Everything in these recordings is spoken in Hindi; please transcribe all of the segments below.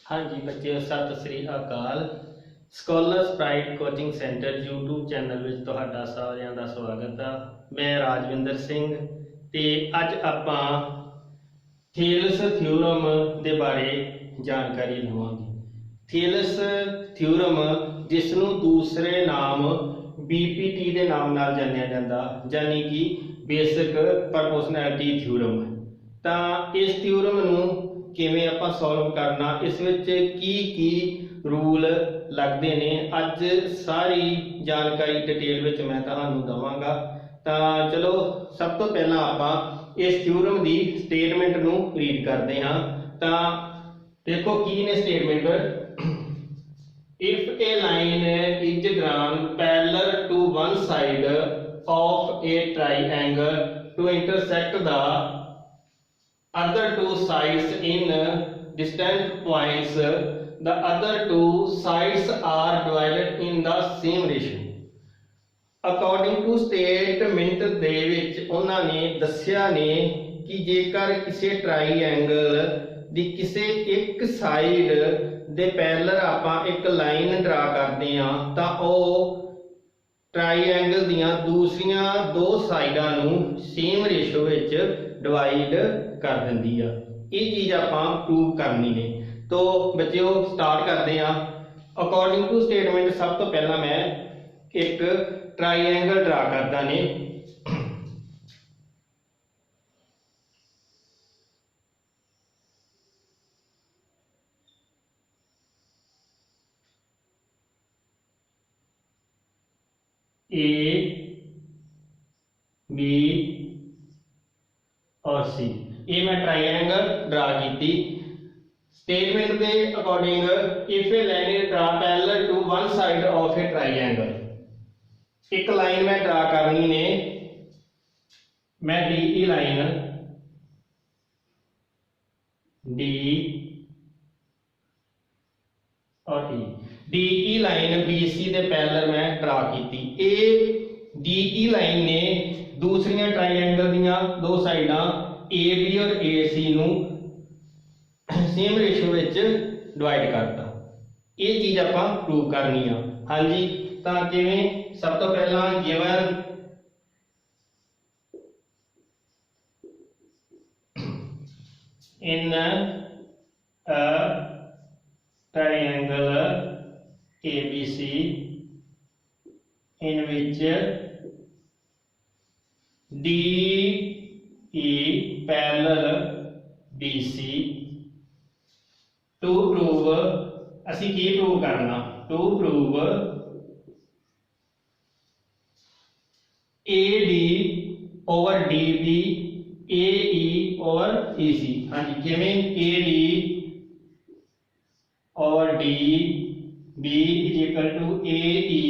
हाँ जी बच्चे सत श्री अकाल। Scholar Sprite coaching centre YouTube channel में तुहाडा सारिਆਂ ਦਾ स्वागत है। मैं राजविंदर सिंह ते अज आपां थेलस थ्योरम के बारे जानकारी लवांगे। थेलस थ्योरम जिसनों दूसरे नाम BPT के नाम नाल जानिया जाता, यानी कि बेसिक प्रपोर्शनैलिटी थ्योरम। तो इस थ्योरम नूं किवें आपां सॉल्व करना, इस विच की रूल लगते ने, अज सारी जानकारी डिटेल विच मैं तुहानूं दवांगा। तो चलो सब तो पहला आपां इस थ्योरम की स्टेटमेंट नूं रीड करते हाँ। तो देखो की ने statement, if a line is drawn parallel to one side of a triangle to intersect the other two sides in distant points, the other two sides are divided in the same ratio. According to statement ਦੇ ਵਿੱਚ ਉਹਨਾਂ ਨੇ ਦੱਸਿਆ ਨੇ ਕਿ ਜੇਕਰ ਕਿਸੇ ਟ੍ਰਾਈਐਂਗਲ ਦੀ ਕਿਸੇ ਇੱਕ ਸਾਈਡ ਦੇ ਪੈਰਲਲ ਆਪਾਂ ਇੱਕ ਲਾਈਨ ਡਰਾ ਕਰਦੇ ਹਾਂ ਤਾਂ ਉਹ ट्राईएंगल दियां दूसरियां दो साइडां नूं सेम रेशो विच डिवाइड कर दिंदी आ। ये चीज़ आपां प्रूव करनी ने। तो बच्चों स्टार्ट करते हैं। अकॉर्डिंग टू स्टेटमेंट सब तो पहला मैं एक ट्राईएंगल ड्रा करदा ने। A B और C ये मैं ट्राईएंगल ड्रा की। स्टेटमेंट के according if a line is draw parallel to one side of a triangle, एक लाइन मैं ड्रा करनी ने, मैं DE लाइन D और E, DE लाइन BC के पैरेलल मैं ड्रा की। ए DE लाइन ने दूसरियां ट्राईएंगल दियां दो साइडां AB और AC नूं सेम रेशो विच डिवाइड करता। ये चीज़ आपां प्रूव करनी आ। हाँ जी, तो किवें सब तो पहला given in a triangle ABC in which DE parallel BC, to prove असी की प्रूव करना, to prove AD over DB AE over EC। हाँ जी, किवें AD over DB is equal to AE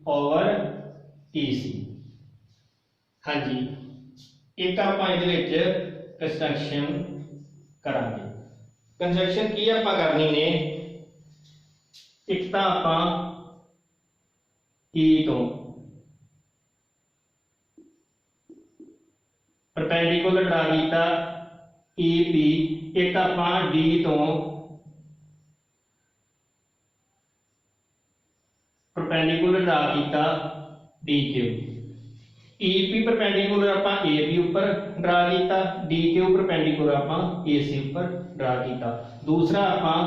over EC। हाँ जी, एक आपां इहदे विच कंस्ट्रक्शन करांगे। कंस्ट्रक्शन की आपां करनी ने, एक तां आपां E तो परपेंडिकुलर ड्रा कीता EP, एक आपां D तो परपेंडिकुलर ड्रा कीता DQ। EP परपेंडिकुलर आपां AB ऊपर ड्रा कीता, DQ परपेंडिकुलर आपां AC ऊपर ड्रा कीता। दूसरा आपां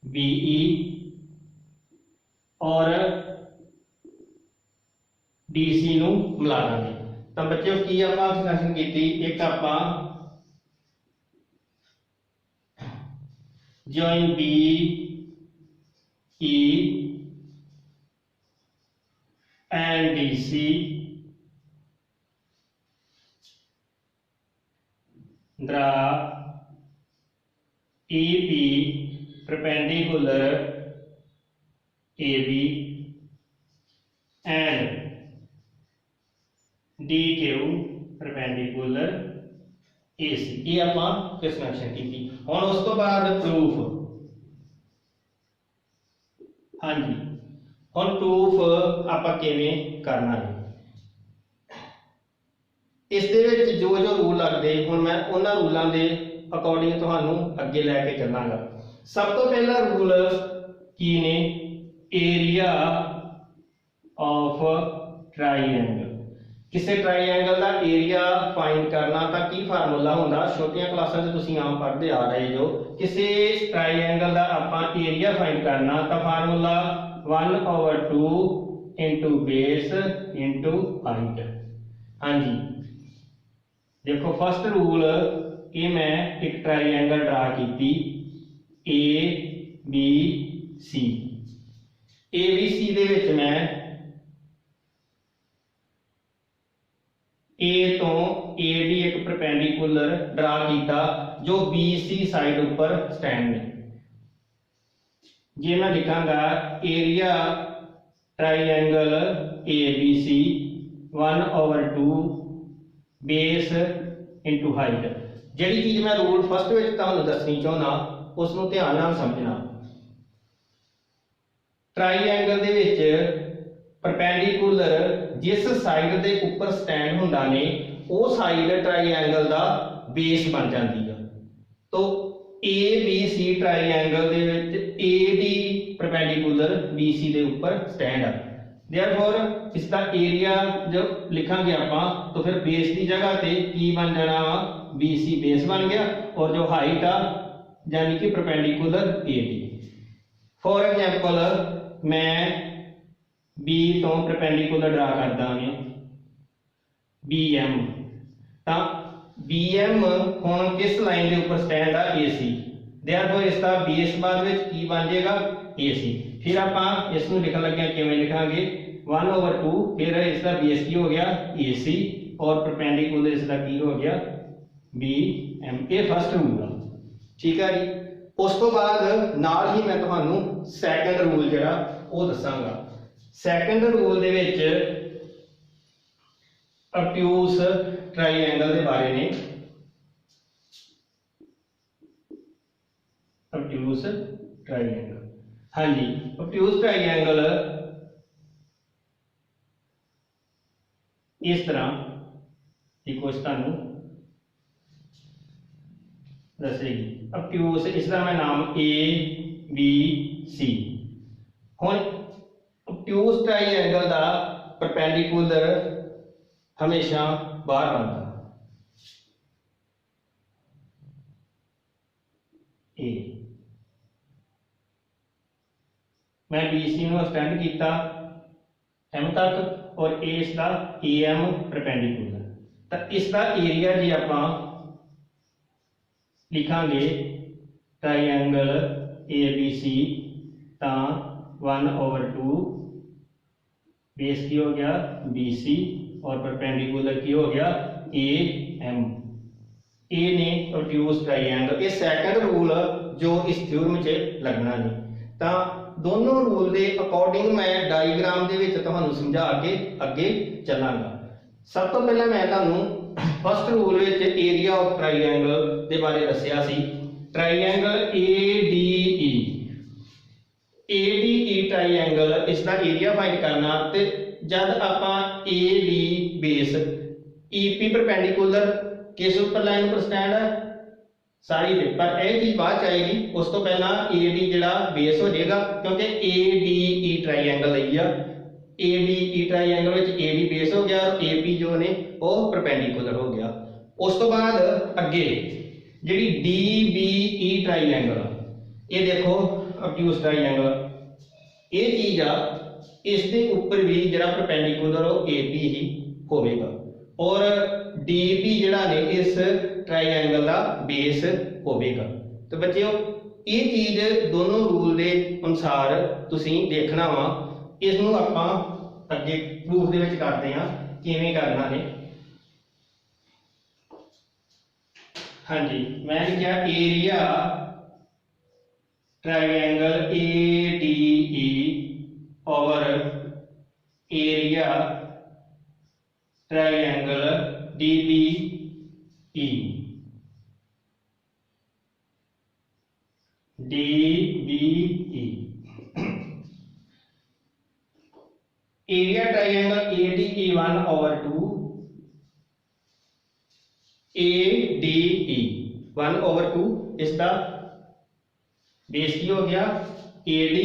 BE और DC नूं मिला देंगे। तो बच्चों की आपां कंस्ट्रक्शन कीती, एक आपां join BE and DC draw EP perpendicular AB and DQ perpendicular AC। ये आपां कंस्ट्रक्शन की। हुण उस तो बाद प्रूफ। हाँ जी, हुण प्रूफ आपां किवें करना है। इस दे जो जो रूल लगते हुण मैं उन्हां रूलों के अकॉर्डिंग तुहानूं अगे लैके चलांगा। सब तो पहला रूल की ने एरिया ऑफ ट्राईएंगल। किसी ट्राईएंगल का एरिया फाइंड करना तो की फार्मूला होंदा, छोटिया क्लासां च तुसीं आम पढ़ते आ रहे जो। किसी ट्राईएंगल का आपां एरिया फाइंड करना तो formula 1/2 into base into height. हाँ जी, देखो फर्स्ट रूल कि मैं एक ट्राईएंगल ड्रा की ए बी सी। ए बी सी दे विच मैं ए तो ए डी एक परपेंडिकुलर ड्रा किया जो बी सी साइड उपर स्टैंड ने। जे मैं लिखांगा area triangle A B C 1/2 base into height. जिहड़ी चीज़ मैं रूल फर्स्ट में तुहानूं दसनी चाहुंदा उसनूं ध्यान नाल समझना। ट्राईएंगल दे विच परपेंडिकुलर जिस साइड दे उपर स्टैंड हुंदा ने वो साइड ट्राईएंगल दा बेस बन जाती है। तो ए बी सी ट्राईएंगल दे विच A D perpendicular B C दे उपर स्टैंड है। देयरफॉर इसका एरिया जो लिखांगे आपां तो फिर बेस की जगह पे की बन जाना वा बी सी बेस बन गया और जो हाइट आ यानी कि perpendicular A D. For example मैं बी तो परपेंडिकुलर ड्रा करदा मैं बी एम। तो बी एम हुण किस लाइन के उपर स्टैंड आ ए सी। देयरफॉर इसका बेस बाद में की बन जाएगा ए सी। फिर आप इसको लिखन लगे किवें लिखांगे 1/2 फिर इसका बेस की हो गया ए सी और परपेंडिकुलर इसका की हो गया बी एम। ये फर्स्ट रूल है, ठीक है जी। उस तो बाद नाल ही मैं तुहानू सैकंड रूल जिहड़ा वो दसांगा। सैकंड रूल दे विच ऑब्ट्यूज ट्राईएंगल के बारे ने। ऑब्ट्यूज ट्राईएंगल, हाँ जी, ऑब्ट्यूज ट्राईएंगल इस तरह की कुछ तुहानू दसेगी। ऑब्ट्यूज इसका मैं नाम ए बी सी। हुण ऑब्ट्यूज ट्राईएंगल का परपेंडिकुलर हमेशा बाहर बनता ए। मैं बी सी नूं एक्सटेंड किया एम तक और ए इसका ए एम परपेंडिकुलर। तो इसका एरिया जी आपां लिखांगे ट्राईएंगल ए बी सी तो 1/2 बेस की हो गया बी सी और परपेंडिकुलर की हो गया ए एम। ए ने ऑब्ट्यूज ट्राईएंगल। ये सैकंड रूल जो इस थ्योरम च लगना नहीं। तो दोनों रूल के अकॉर्डिंग मैं डायग्राम के विच तुहानूं समझा के अगे चलांगा। सब तो पहले मैं तुहानूं फर्स्ट रूल विच एरिया ऑफ ट्राईएंगल के बारे दस्सिया सी। ट्राईएंगल ए डी ई ट्राईएंगल इसका एरिया फाइंड करना ते जब आपां ए D base E P perpendicular किस उपर लाइन पर स्टैंड है सारी दे, पर यह चीज बाद आएगी। उस तो पहला ए डी जिहड़ा बेस हो जाएगा क्योंकि ए डी ई ट्राईएंगल आई आ। ए डी ई ट्राईएंगल विच ए डी बेस हो गया और ए पी जो ने वो परपेंडिकुलर हो गया। उस तो बाद अगे जिहड़ी डी बी ई ट्राईएंगल ये देखो ऑब्ट्यूज ट्राईएंगल ये चीज आ इसके ऊपर भी जिहड़ा परपेंडिकुलर हो ए पी ही होवेगा और डी पी जिहड़ा ने इस ट्राईएंगल का बेस होवेगा। तो बच्चों ये चीज दोनों रूल के अनुसार तुसीं देखना वा। इसनूं आपां अगे प्रूफ दे विच करते हैं किवें करना है। हाँ जी, मैं लिखा area triangle A D E और area triangle D B E. D B E area triangle A D E 1/2 A D E 1/2 इसका बेस की हो गया AD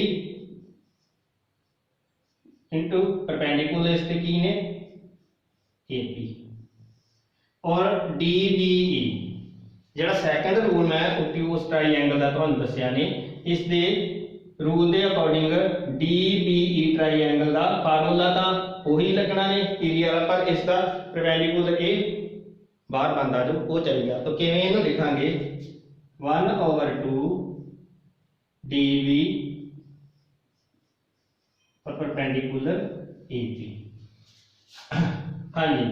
इंटू परपेंडिकुलर इस ते की ने AP और DBE ਜਿਹੜਾ ਸੈਕੰਡ ਰੂਲ ਮੈਂ ਓਬਟਿਊਸ ਟ੍ਰਾਈਐਂਗਲ ਦਾ ਤੁਹਾਨੂੰ ਦੱਸਿਆ ਨੇ ਇਸ ਦੇ रूल के अकॉर्डिंग DBE ट्राईएंगल का फार्मूला तो वही लगना ने एरिया वाला पर इसका परपेंडिकुलर ए बाहर बनता जो वो चल गया तो किवें इहनूं लिखांगे 1/2 DB और परपेंडिकुलर AP। हाँ जी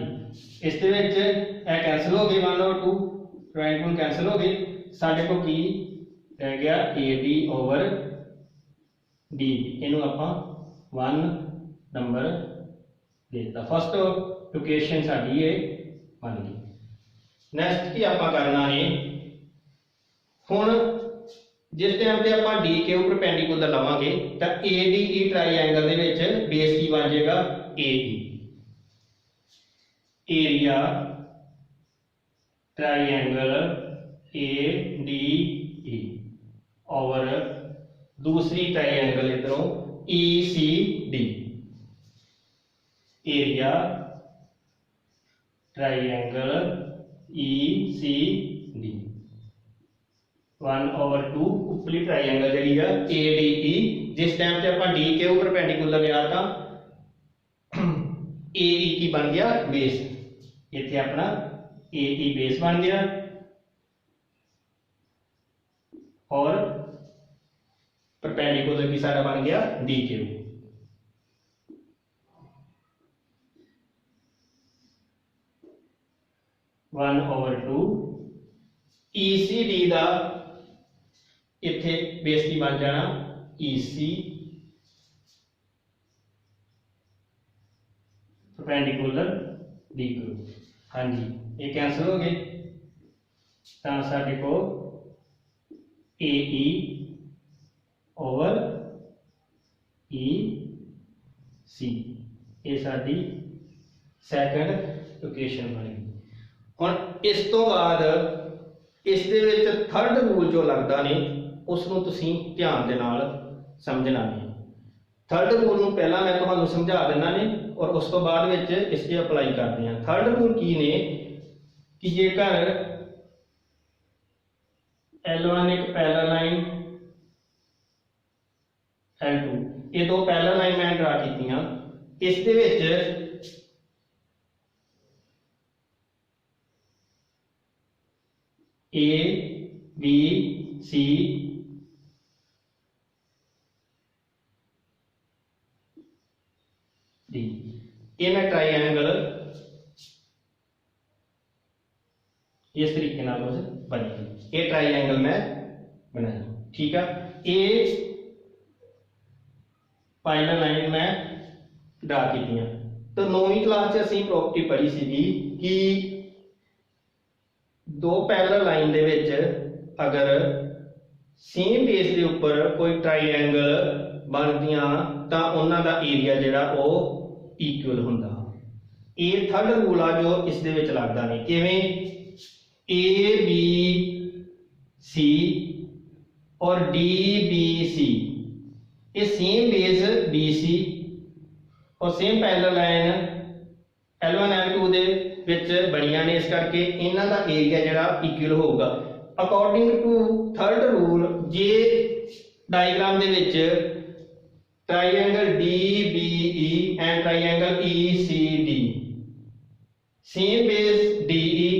इस दे विच ए कैंसल हो गए 1/2 परपेंडिकुलर कैंसल हो गए साडे को की रह गया AD ओवर डी इनू आपां 1 नंबर देता फर्स्ट इक्वेशन साडी ये बन गई। नैक्सट की आपां करना है हुण जिस टाइम पे आपां डी के परपेंडिकुलर लवांगे तो ADE ट्राईएंगल दे विच बेस की बन जाएगा AE एरिया ट्राईएंगल ADE ओवर दूसरी ट्राईएंगल इधरों ECD एरिया ट्राईएंगल ECD 1/2 उपली ट्राईएंगल जी है ADE जिस टाइम से आप डी के परपेंडिकुलर लिया था AE की बन गया बेस इतने अपना AE बेस बन गया और परपेंडिकुलर की सारा बन गया DQ 1/2 ECD का इत्थे बेस की बन जाना EC परपेंडिकुलर DQ। हाँ जी ये कैंसिल हो गए तो साडे को AE ओवर EC ये साडी सैकंड इक्वेशन बन गई। हुण इस तो बाद इस दे विच थर्ड रूल जो लगदा ने उसनूं तुसीं ध्यान दे नाल समझना है। थर्ड रूल नूं पहला मैं तुहानूं समझा देना ने और उस तो बाद विच इसके अप्लाई करते हैं। थर्ड रूल की ने कि जेकर L1 एक पैरेलल लाइन L2 ये दो पैरेलल लाइन मैं ड्रा कीतियां इस दे विच A B C D ये मैं ट्राईएंगल इस तरीके नाल बनी ये ट्राईएंगल मैं बनाया ठीक है। ये पैरेलल लाइन मैं ड्रा कीतियां तो 9वीं क्लास च असीं प्रॉपर्टी पढ़ी सी कि दो पैरेलल लाइन दे विच अगर सेम बेस के उपर कोई ट्राईएंगल बनदियां तां उन्हां दा एरिया जिहड़ा वो इक्वल हुंदा। ये थर्ड रूल आ जो इस दे विच लगदा नहीं किवें ABC और DBC ये सेम बेस BC और same parallel line L1 L2 दे विच बणियां ने इस करके इन्हां दा एरिया जिहड़ा इक्वल होगा। अकॉर्डिंग टू थर्ड रूल जे डायग्राम दे विच triangle DBE and triangle ECD same base DE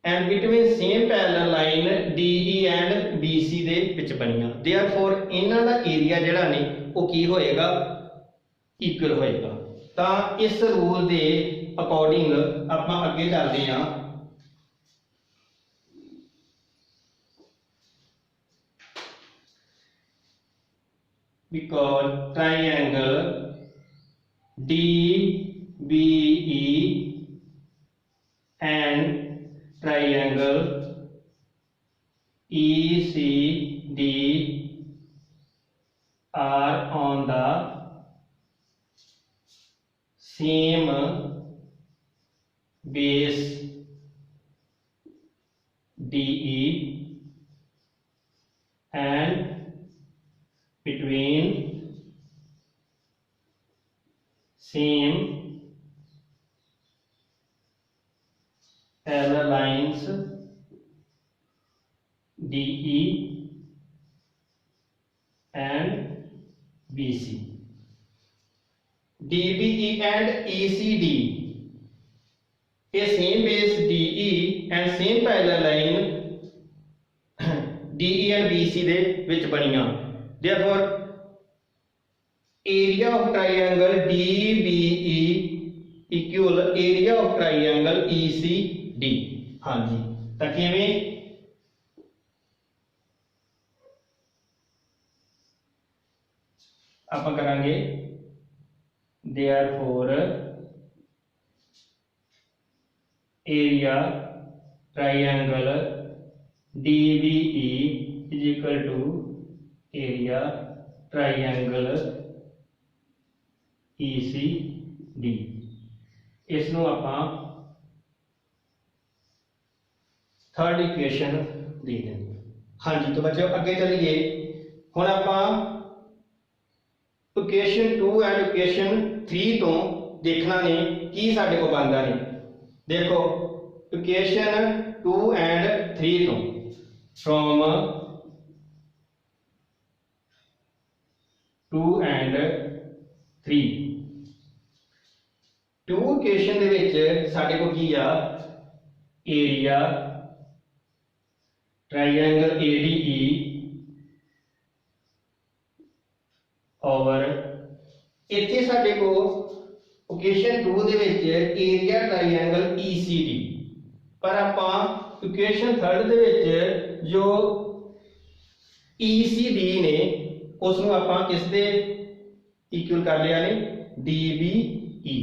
and between same parallel line DE and BC दे विच बनिया therefore इन्हां दा एरिया जिहड़ा ने वो की होएगा इक्वल होएगा। तां इस रूल दे अकॉर्डिंग आपां अगे चलदे हां because triangle DBE and triangle ECD are on the same base DE and same lines DE and BC. DBE and ECD, a same base DE and same parallel line DE and BC ਦੇ ਵਿੱਚ ਬਣੀਆਂ। Therefore area of triangle DBE equal area of triangle ECD। हाँ जी, ਤਾਂ ਕਿਵੇਂ ਆਪਾਂ ਕਰਾਂਗੇ, therefore area triangle DBE is equal to area triangle ECD। ਇਸ ਨੂੰ ਆਪਾਂ थर्ड इक्वेशन दे देंगे। हाँ जी, तो बच्चों अगे चलिए, हुण आपां इक्वेशन 2 एंड इक्वेशन 3 तो देखना ने की साडे को बनदा ने। देखो इक्वेशन 2 एंड 3 तो फ्रॉम 2 एंड 3 2 इक्वेशन दे विच साडे को की आ एरिया ट्रायंगल ADE और इत्थे साडे को equation 2 they which area triangle ECD, पर आपां इक्वेशन 3 दे विच जो ECD ने उस नूं आपां किस दे इक्वल कर लिया ने, DBE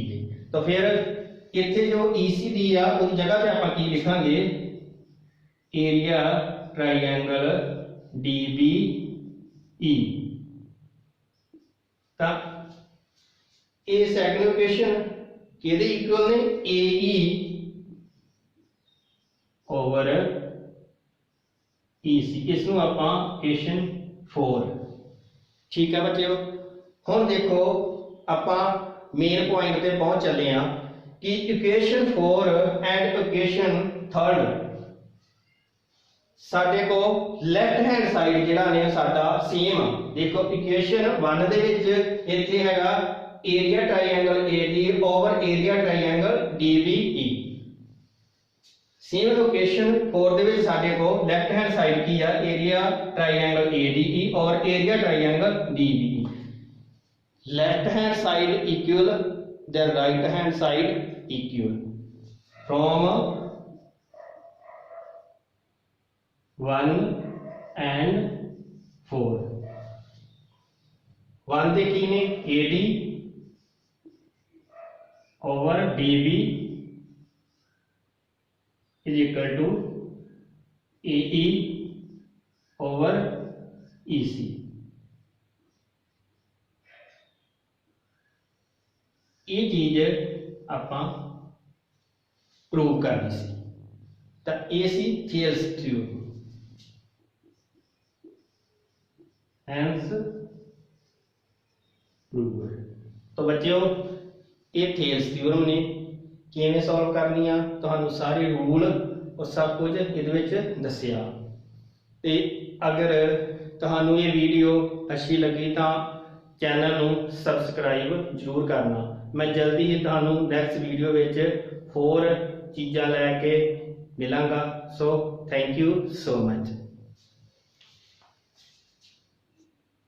दे। तो फिर इत्थे जो ECD आ उस जगह पे आपां की लिखांगे, एरिया ट्रायंगल DBE। ਤਾਂ ਇਹ ਸੈਕੰਡ ਇਕੁਏਸ਼ਨ ਕਿਹਦੇ ਇਕੁਅਲ ਨੇ, AE ਓਵਰ EC। ਇਸ ਨੂੰ ਆਪਾਂ ਇਕੁਏਸ਼ਨ 4। ਠੀਕ ਹੈ ਬੱਚਿਓ, ਹੁਣ ਦੇਖੋ ਆਪਾਂ ਮੇਨ ਪੁਆਇੰਟ ਤੇ ਪਹੁੰਚ ਚੱਲੇ ਆ ਕਿ ਇਕੁਏਸ਼ਨ 4 ਐਂਡ ਇਕੁਏਸ਼ਨ 3 साडे को लैफ्ट हैंड साइड जिहड़ा ने साडा सेम। देखो इक्वेशन 1 दे विच इत्थे हैगा area triangle AD over area triangle DBE। Same equation 4 दे विच साडे को लैफ्ट हैंड साइड की है एरिया ट्रायंगल ADE और area triangle DBE। Left hand side equal the right hand side equal from 1 and 4। 1 ਦੇ ਕੀ ਨੇ, AD over DB is equal to AE over EC। ਇਹ ਚੀਜ਼ ਆਪਾਂ ਪ੍ਰੂਵ ਕਰਨੀ ਸੀ, ਤਾਂ ਇਹ ਸੀ ਥਿਅਰਸ ਥਿਊਰਮ। Hence proved। तो बच्चों ये थेल्स थ्योरम ने किवें सॉल्व करनी आ, तुहानू सारे रूल और सब कुछ इहदे विच दस्सिया। ते अगर तुहानू ये वीडियो अच्छी लगी तो चैनल नू सबसक्राइब जरूर करना। मैं जल्दी ही तुहानू नैक्सट वीडियो विच होर चीज़ां लैके मिलांगा। So thank you so much.